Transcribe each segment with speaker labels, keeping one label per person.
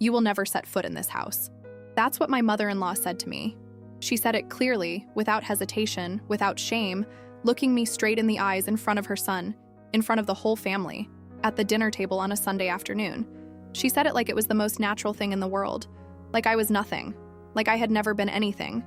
Speaker 1: "You will never set foot in this house." That's what my mother-in-law said to me. She said it clearly, without hesitation, without shame, looking me straight in the eyes in front of her son, in front of the whole family, at the dinner table on a Sunday afternoon. She said it like it was the most natural thing in the world, like I was nothing, like I had never been anything.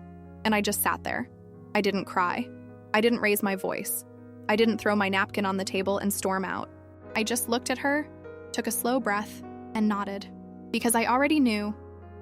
Speaker 1: And I just sat there. I didn't cry. I didn't raise my voice. I didn't throw my napkin on the table and storm out. I just looked at her, took a slow breath, and nodded. Because I already knew,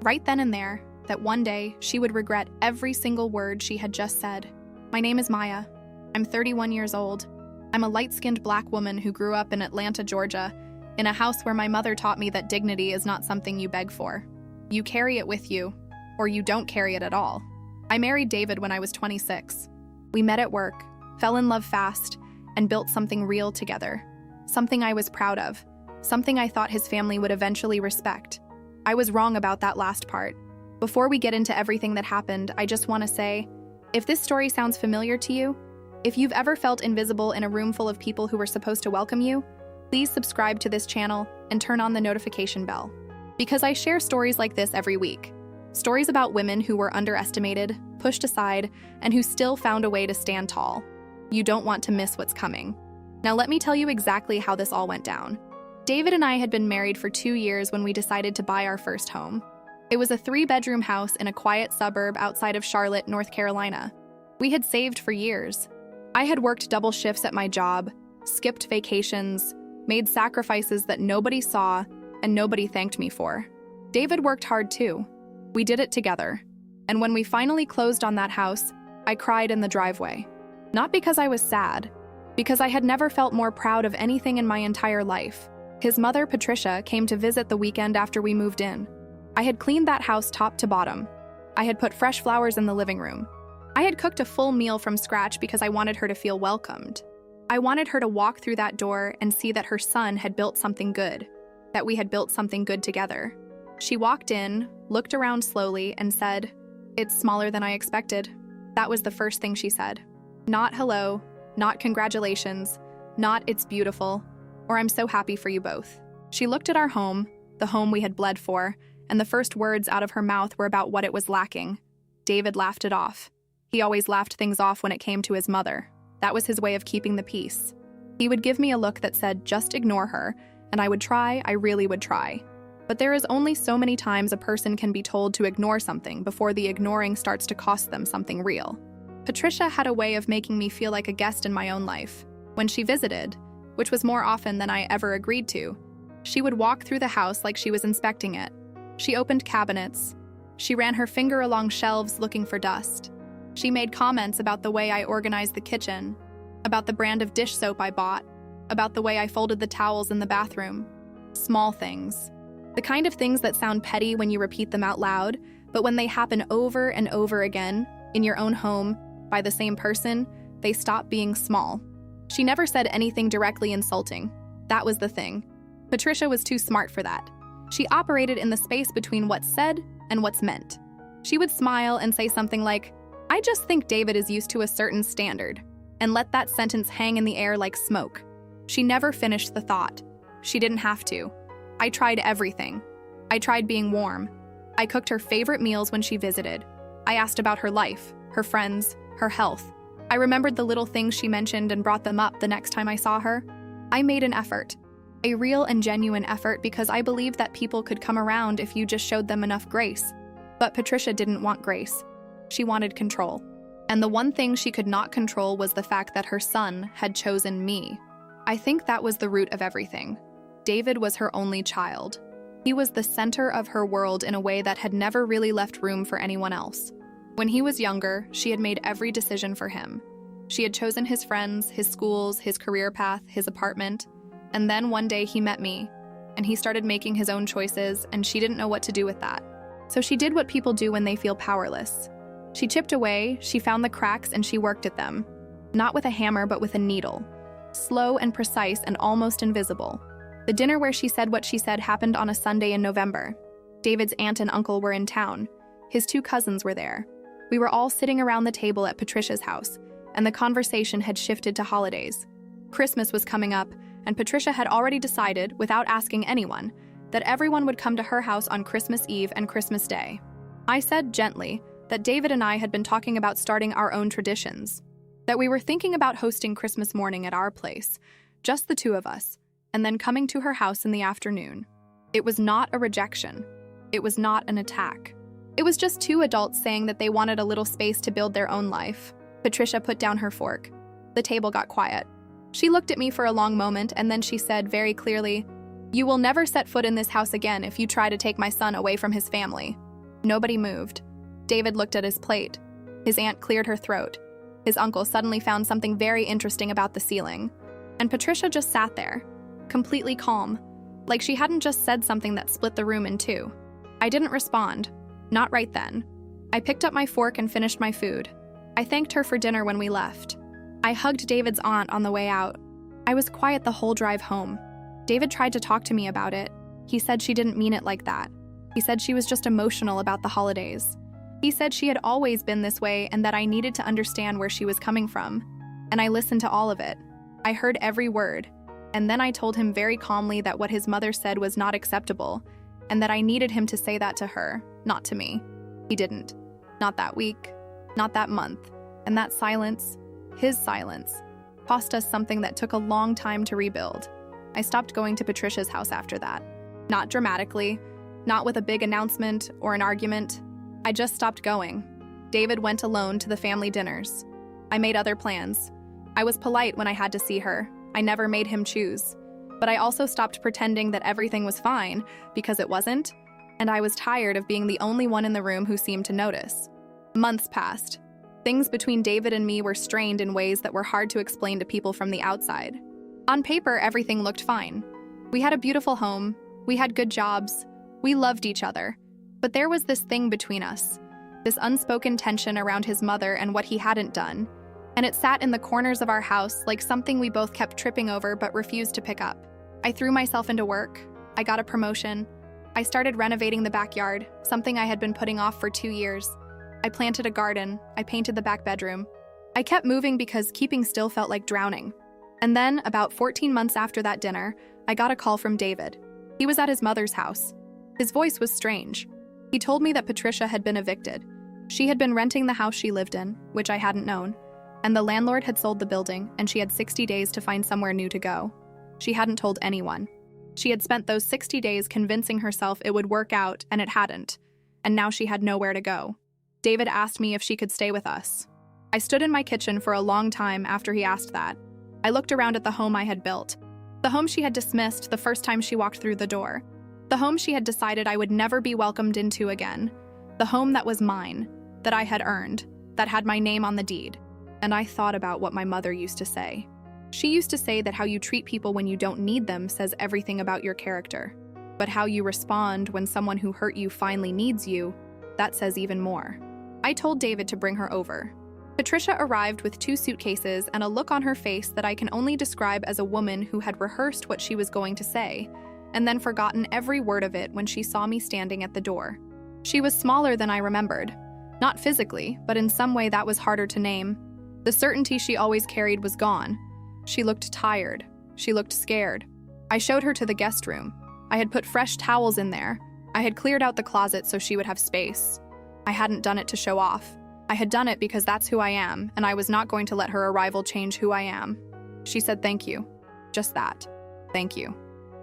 Speaker 1: right then and there, that one day she would regret every single word she had just said. My name is Maya. I'm 31 years old. I'm a light-skinned black woman who grew up in Atlanta, Georgia, in a house where my mother taught me that dignity is not something you beg for. You carry it with you, or you don't carry it at all. I married David when I was 26. We met at work, fell in love fast, and built something real together. Something I was proud of. Something I thought his family would eventually respect. I was wrong about that last part. Before we get into everything that happened, I just want to say, if this story sounds familiar to you, if you've ever felt invisible in a room full of people who were supposed to welcome you, please subscribe to this channel and turn on the notification bell. Because I share stories like this every week. Stories about women who were underestimated, pushed aside, and who still found a way to stand tall. You don't want to miss what's coming. Now let me tell you exactly how this all went down. David and I had been married for 2 years when we decided to buy our first home. It was a 3-bedroom house in a quiet suburb outside of Charlotte, North Carolina. We had saved for years. I had worked double shifts at my job, skipped vacations, made sacrifices that nobody saw and nobody thanked me for. David worked hard too. We did it together. And when we finally closed on that house, I cried in the driveway. Not because I was sad, because I had never felt more proud of anything in my entire life. His mother, Patricia, came to visit the weekend after we moved in. I had cleaned that house top to bottom. I had put fresh flowers in the living room. I had cooked a full meal from scratch because I wanted her to feel welcomed. I wanted her to walk through that door and see that her son had built something good, that we had built something good together. She walked in, looked around slowly, and said, "It's smaller than I expected." That was the first thing she said. Not hello, not congratulations, not it's beautiful, or I'm so happy for you both. She looked at our home, the home we had bled for, and the first words out of her mouth were about what it was lacking. David laughed it off. He always laughed things off when it came to his mother. That was his way of keeping the peace. He would give me a look that said, just ignore her, and I would try, I really would try. But there is only so many times a person can be told to ignore something before the ignoring starts to cost them something real. Patricia had a way of making me feel like a guest in my own life. When she visited, which was more often than I ever agreed to, she would walk through the house like she was inspecting it. She opened cabinets. She ran her finger along shelves looking for dust. She made comments about the way I organized the kitchen, about the brand of dish soap I bought, about the way I folded the towels in the bathroom. Small things. The kind of things that sound petty when you repeat them out loud, but when they happen over and over again, in your own home, by the same person, they stop being small. She never said anything directly insulting. That was the thing. Patricia was too smart for that. She operated in the space between what's said and what's meant. She would smile and say something like, "I just think David is used to a certain standard," and let that sentence hang in the air like smoke. She never finished the thought. She didn't have to. I tried everything. I tried being warm. I cooked her favorite meals when she visited. I asked about her life, her friends, her health. I remembered the little things she mentioned and brought them up the next time I saw her. I made an effort. A real and genuine effort because I believed that people could come around if you just showed them enough grace. But Patricia didn't want grace. She wanted control. And the one thing she could not control was the fact that her son had chosen me. I think that was the root of everything. David was her only child. He was the center of her world in a way that had never really left room for anyone else. When he was younger, she had made every decision for him. She had chosen his friends, his schools, his career path, his apartment. And then one day he met me, and he started making his own choices, and she didn't know what to do with that. So she did what people do when they feel powerless. She chipped away, she found the cracks, and she worked at them. Not with a hammer, but with a needle. Slow and precise and almost invisible. The dinner where she said what she said happened on a Sunday in November. David's aunt and uncle were in town. His 2 cousins were there. We were all sitting around the table at Patricia's house, and the conversation had shifted to holidays. Christmas was coming up, and Patricia had already decided, without asking anyone, that everyone would come to her house on Christmas Eve and Christmas Day. I said gently that David and I had been talking about starting our own traditions, that we were thinking about hosting Christmas morning at our place, just the two of us, and then coming to her house in the afternoon. It was not a rejection. It was not an attack. It was just two adults saying that they wanted a little space to build their own life. Patricia put down her fork. The table got quiet. She looked at me for a long moment, and then she said very clearly, "You will never set foot in this house again if you try to take my son away from his family." Nobody moved. David looked at his plate. His aunt cleared her throat. His uncle suddenly found something very interesting about the ceiling. And Patricia just sat there, completely calm, like she hadn't just said something that split the room in two. I didn't respond. Not right then. I picked up my fork and finished my food. I thanked her for dinner when we left. I hugged David's aunt on the way out. I was quiet the whole drive home. David tried to talk to me about it. He said she didn't mean it like that. He said she was just emotional about the holidays. He said she had always been this way and that I needed to understand where she was coming from. And I listened to all of it. I heard every word. And then I told him very calmly that what his mother said was not acceptable, and that I needed him to say that to her, not to me. He didn't. Not that week. Not that month. And that silence, his silence, cost us something that took a long time to rebuild. I stopped going to Patricia's house after that. Not dramatically, not with a big announcement or an argument. I just stopped going. David went alone to the family dinners. I made other plans. I was polite when I had to see her. I never made him choose. But I also stopped pretending that everything was fine, because it wasn't, and I was tired of being the only one in the room who seemed to notice. Months passed. Things between David and me were strained in ways that were hard to explain to people from the outside. On paper, everything looked fine. We had a beautiful home. We had good jobs. We loved each other. But there was this thing between us, this unspoken tension around his mother and what he hadn't done, and it sat in the corners of our house like something we both kept tripping over but refused to pick up. I threw myself into work. I got a promotion. I started renovating the backyard, something I had been putting off for 2 years. I planted a garden. I painted the back bedroom. I kept moving because keeping still felt like drowning. And then, about 14 months after that dinner, I got a call from David. He was at his mother's house. His voice was strange. He told me that Patricia had been evicted. She had been renting the house she lived in, which I hadn't known, and the landlord had sold the building, and she had 60 days to find somewhere new to go. She hadn't told anyone. She had spent those 60 days convincing herself it would work out, and it hadn't, and now she had nowhere to go. David asked me if she could stay with us. I stood in my kitchen for a long time after he asked that. I looked around at the home I had built, the home she had dismissed the first time she walked through the door, the home she had decided I would never be welcomed into again, the home that was mine, that I had earned, that had my name on the deed. And I thought about what my mother used to say. She used to say that how you treat people when you don't need them says everything about your character. But how you respond when someone who hurt you finally needs you, that says even more. I told David to bring her over. Patricia arrived with 2 suitcases and a look on her face that I can only describe as a woman who had rehearsed what she was going to say, and then forgotten every word of it when she saw me standing at the door. She was smaller than I remembered. Not physically, but in some way that was harder to name. The certainty she always carried was gone. She looked tired. She looked scared. I showed her to the guest room. I had put fresh towels in there. I had cleared out the closet so she would have space. I hadn't done it to show off. I had done it because that's who I am, and I was not going to let her arrival change who I am. She said thank you. Just that. Thank you.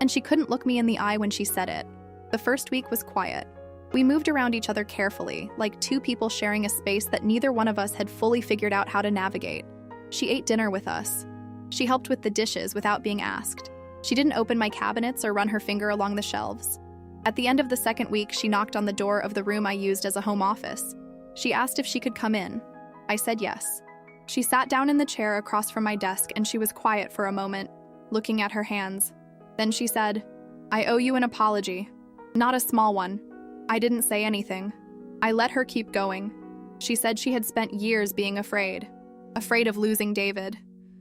Speaker 1: And she couldn't look me in the eye when she said it. The first week was quiet. We moved around each other carefully, like 2 people sharing a space that neither one of us had fully figured out how to navigate. She ate dinner with us. She helped with the dishes without being asked. She didn't open my cabinets or run her finger along the shelves. At the end of the second week, she knocked on the door of the room I used as a home office. She asked if she could come in. I said yes. She sat down in the chair across from my desk and she was quiet for a moment, looking at her hands. Then she said, "I owe you an apology. Not a small one." I didn't say anything. I let her keep going. She said she had spent years being afraid of losing David,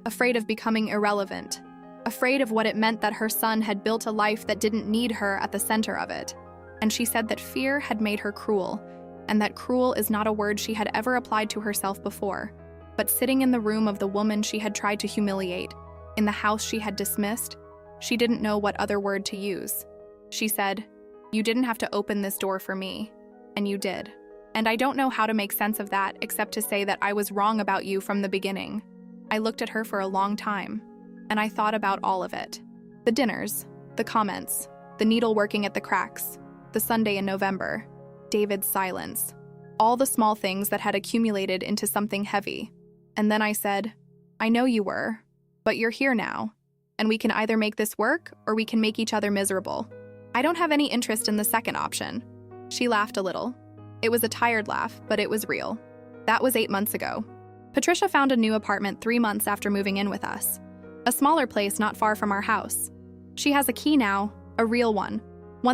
Speaker 1: afraid of becoming irrelevant, afraid of what it meant that her son had built a life that didn't need her at the center of it. And she said that fear had made her cruel, and that cruel is not a word she had ever applied to herself before. But sitting in the room of the woman she had tried to humiliate, in the house she had dismissed, she didn't know what other word to use. She said, "You didn't have to open this door for me, and you did. And I don't know how to make sense of that except to say that I was wrong about you from the beginning." I looked at her for a long time, and I thought about all of it. The dinners, the comments, the needle working at the cracks, the Sunday in November, David's silence, all the small things that had accumulated into something heavy. And then I said, "I know you were, but you're here now, and we can either make this work or we can make each other miserable. I don't have any interest in the second option." She laughed a little. It was a tired laugh, but it was real. That was 8 months ago. Patricia found a new apartment 3 months after moving in with us. A smaller place not far from our house. She has a key now, a real one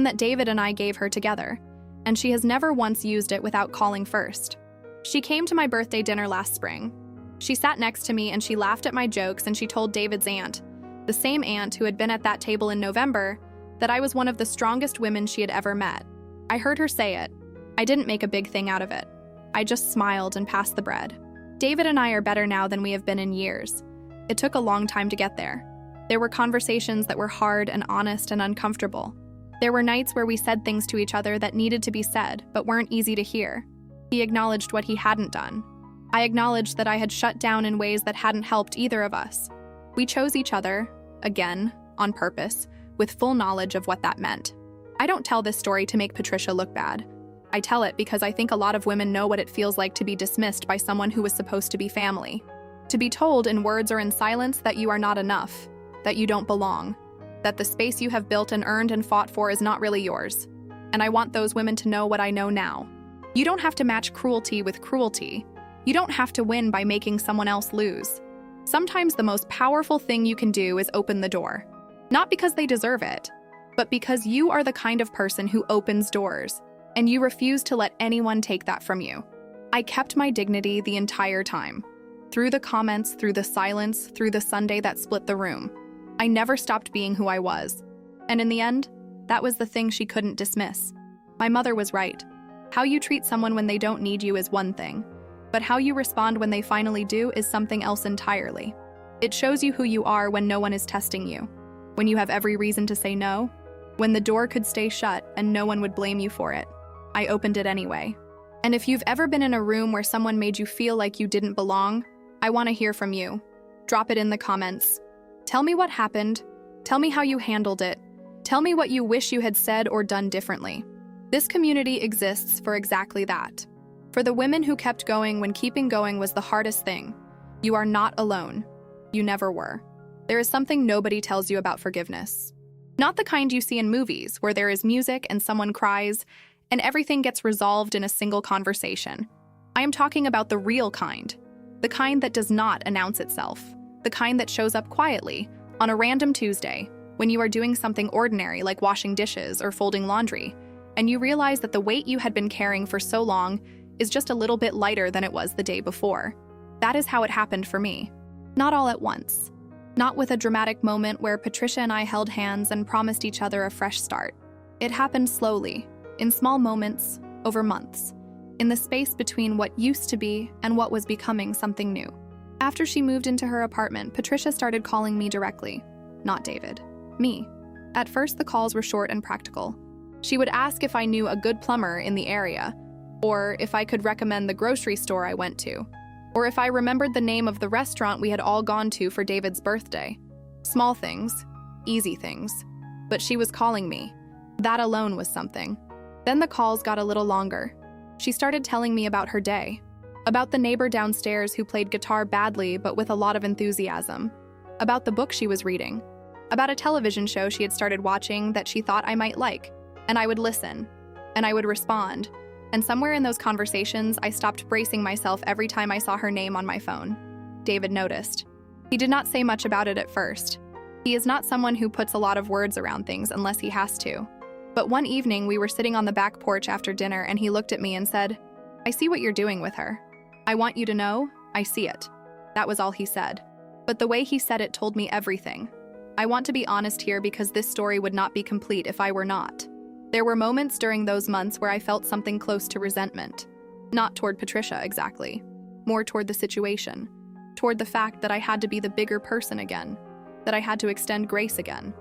Speaker 1: that David and I gave her together, and she has never once used it without calling first. She came to my birthday dinner last spring. She sat next to me and she laughed at my jokes, and she told David's aunt, the same aunt who had been at that table in November, that I was one of the strongest women she had ever met. I heard her say it. I didn't make a big thing out of it. I just smiled and passed the bread. David and I are better now than we have been in years. It took a long time to get there. There were conversations that were hard and honest and uncomfortable. There were nights where we said things to each other that needed to be said but weren't easy to hear. He acknowledged what he hadn't done. I acknowledged that I had shut down in ways that hadn't helped either of us. We chose each other, again, on purpose, with full knowledge of what that meant. I don't tell this story to make Patricia look bad. I tell it because I think a lot of women know what it feels like to be dismissed by someone who was supposed to be family. To be told in words or in silence that you are not enough, that you don't belong, that the space you have built and earned and fought for is not really yours. And I want those women to know what I know now. You don't have to match cruelty with cruelty. You don't have to win by making someone else lose. Sometimes the most powerful thing you can do is open the door. Not because they deserve it, but because you are the kind of person who opens doors, and you refuse to let anyone take that from you. I kept my dignity the entire time. Through the comments, through the silence, through the Sunday that split the room. I never stopped being who I was. And in the end, that was the thing she couldn't dismiss. My mother was right. How you treat someone when they don't need you is one thing, but how you respond when they finally do is something else entirely. It shows you who you are when no one is testing you, when you have every reason to say no, when the door could stay shut and no one would blame you for it. I opened it anyway. And if you've ever been in a room where someone made you feel like you didn't belong, I want to hear from you. Drop it in the comments. Tell me what happened. Tell me how you handled it. Tell me what you wish you had said or done differently. This community exists for exactly that. For the women who kept going when keeping going was the hardest thing. You are not alone. You never were. There is something nobody tells you about forgiveness. Not the kind you see in movies, where there is music and someone cries, and everything gets resolved in a single conversation. I am talking about the real kind. The kind that does not announce itself. The kind that shows up quietly, on a random Tuesday, when you are doing something ordinary like washing dishes or folding laundry, and you realize that the weight you had been carrying for so long is just a little bit lighter than it was the day before. That is how it happened for me. Not all at once. Not with a dramatic moment where Patricia and I held hands and promised each other a fresh start. It happened slowly, in small moments, over months, in the space between what used to be and what was becoming something new. After she moved into her apartment, Patricia started calling me directly. Not David. Me. At first, the calls were short and practical. She would ask if I knew a good plumber in the area, or if I could recommend the grocery store I went to, or if I remembered the name of the restaurant we had all gone to for David's birthday. Small things, easy things. But she was calling me. That alone was something. Then the calls got a little longer. She started telling me about her day. About the neighbor downstairs who played guitar badly but with a lot of enthusiasm. About the book she was reading. About a television show she had started watching that she thought I might like. And I would listen. And I would respond. And somewhere in those conversations, I stopped bracing myself every time I saw her name on my phone. David noticed. He did not say much about it at first. He is not someone who puts a lot of words around things unless he has to. But one evening, we were sitting on the back porch after dinner, and he looked at me and said, "I see what you're doing with her. I want you to know, I see it." That was all he said. But the way he said it told me everything. I want to be honest here because this story would not be complete if I were not. There were moments during those months where I felt something close to resentment. Not toward Patricia, exactly. More toward the situation. Toward the fact that I had to be the bigger person again. That I had to extend grace again.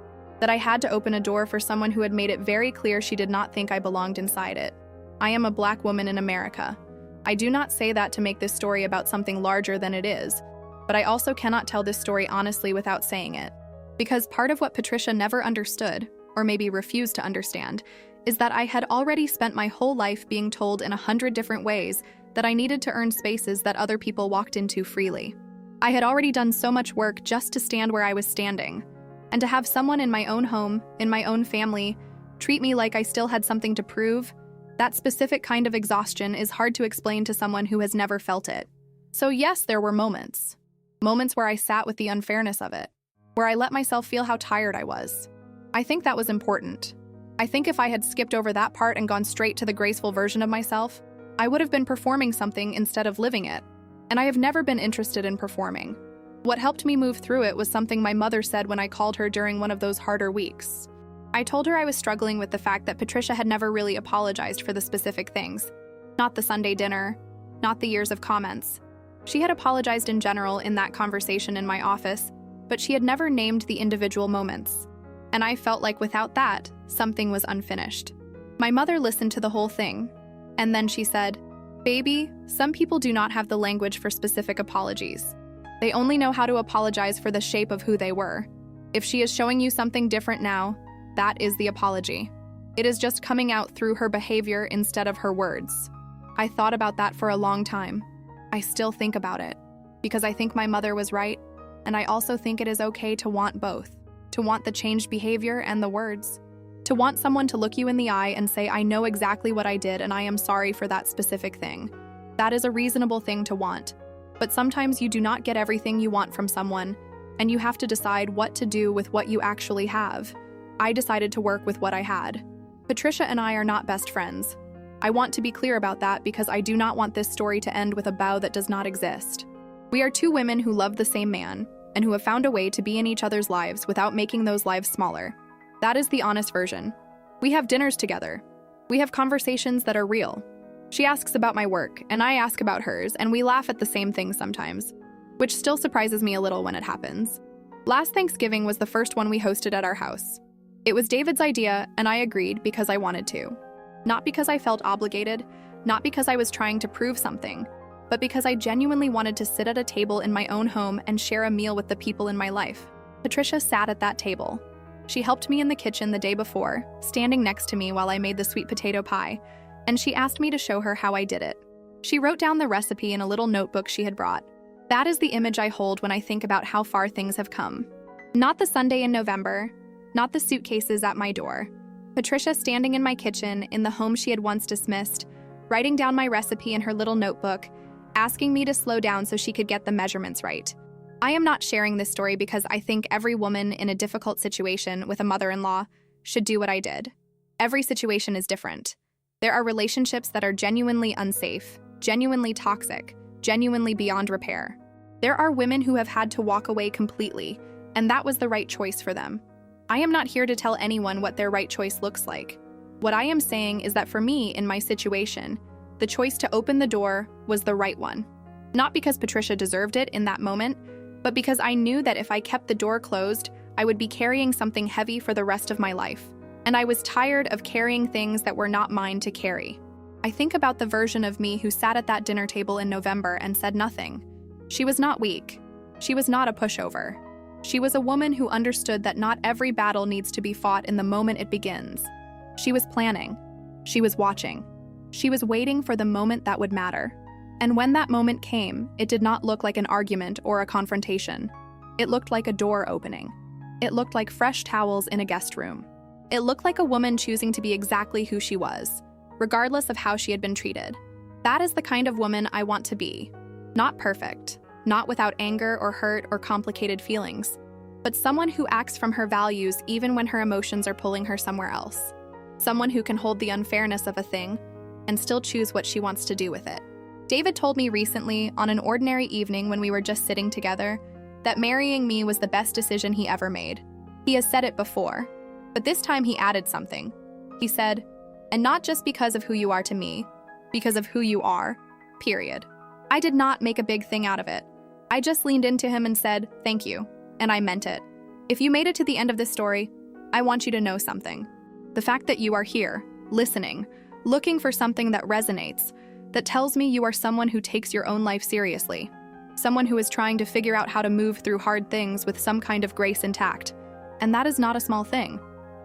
Speaker 1: that I had to open a door for someone who had made it very clear she did not think I belonged inside it. I am a Black woman in America. I do not say that to make this story about something larger than it is, but I also cannot tell this story honestly without saying it. Because part of what Patricia never understood, or maybe refused to understand, is that I had already spent my whole life being told in 100 different ways that I needed to earn spaces that other people walked into freely. I had already done so much work just to stand where I was standing, and to have someone in my own home, in my own family, treat me like I still had something to prove, that specific kind of exhaustion is hard to explain to someone who has never felt it. So yes, there were moments where I sat with the unfairness of it, where I let myself feel how tired I was. I think that was important. I think if I had skipped over that part and gone straight to the graceful version of myself, I would have been performing something instead of living it. And I have never been interested in performing. What helped me move through it was something my mother said when I called her during one of those harder weeks. I told her I was struggling with the fact that Patricia had never really apologized for the specific things. Not the Sunday dinner, not the years of comments. She had apologized in general in that conversation in my office, but she had never named the individual moments. And I felt like without that, something was unfinished. My mother listened to the whole thing, and then she said, "Baby, some people do not have the language for specific apologies. They only know how to apologize for the shape of who they were. If she is showing you something different now, that is the apology. It is just coming out through her behavior instead of her words." I thought about that for a long time. I still think about it, because I think my mother was right, and I also think it is okay to want both, to want the changed behavior and the words, to want someone to look you in the eye and say, "I know exactly what I did and I am sorry for that specific thing." That is a reasonable thing to want, but sometimes you do not get everything you want from someone, and you have to decide what to do with what you actually have. I decided to work with what I had. Patricia and I are not best friends. I want to be clear about that because I do not want this story to end with a bow that does not exist. We are two women who love the same man and who have found a way to be in each other's lives without making those lives smaller. That is the honest version. We have dinners together. We have conversations that are real. She asks about my work, and I ask about hers, and we laugh at the same things sometimes, which still surprises me a little when it happens. Last Thanksgiving was the first one we hosted at our house. It was David's idea, and I agreed because I wanted to. Not because I felt obligated, not because I was trying to prove something, but because I genuinely wanted to sit at a table in my own home and share a meal with the people in my life. Patricia sat at that table. She helped me in the kitchen the day before, standing next to me while I made the sweet potato pie, and she asked me to show her how I did it. She wrote down the recipe in a little notebook she had brought. That is the image I hold when I think about how far things have come. Not the Sunday in November, not the suitcases at my door. Patricia standing in my kitchen in the home she had once dismissed, writing down my recipe in her little notebook, asking me to slow down so she could get the measurements right. I am not sharing this story because I think every woman in a difficult situation with a mother-in-law should do what I did. Every situation is different. There are relationships that are genuinely unsafe, genuinely toxic, genuinely beyond repair. There are women who have had to walk away completely, and that was the right choice for them. I am not here to tell anyone what their right choice looks like. What I am saying is that for me, in my situation, the choice to open the door was the right one. Not because Patricia deserved it in that moment, but because I knew that if I kept the door closed, I would be carrying something heavy for the rest of my life. And I was tired of carrying things that were not mine to carry. I think about the version of me who sat at that dinner table in November and said nothing. She was not weak. She was not a pushover. She was a woman who understood that not every battle needs to be fought in the moment it begins. She was planning. She was watching. She was waiting for the moment that would matter. And when that moment came, it did not look like an argument or a confrontation. It looked like a door opening. It looked like fresh towels in a guest room. It looked like a woman choosing to be exactly who she was, regardless of how she had been treated. That is the kind of woman I want to be. Not perfect, not without anger or hurt or complicated feelings, but someone who acts from her values even when her emotions are pulling her somewhere else. Someone who can hold the unfairness of a thing and still choose what she wants to do with it. David told me recently, on an ordinary evening when we were just sitting together, that marrying me was the best decision he ever made. He has said it before, but this time he added something. He said, "And not just because of who you are to me, because of who you are, period." I did not make a big thing out of it. I just leaned into him and said, "Thank you," and I meant it. If you made it to the end of this story, I want you to know something. The fact that you are here, listening, looking for something that resonates, that tells me you are someone who takes your own life seriously, someone who is trying to figure out how to move through hard things with some kind of grace intact. And that is not a small thing.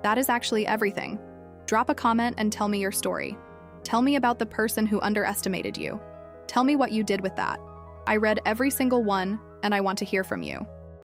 Speaker 1: That is actually everything. Drop a comment and tell me your story. Tell me about the person who underestimated you. Tell me what you did with that. I read every single one, and I want to hear from you.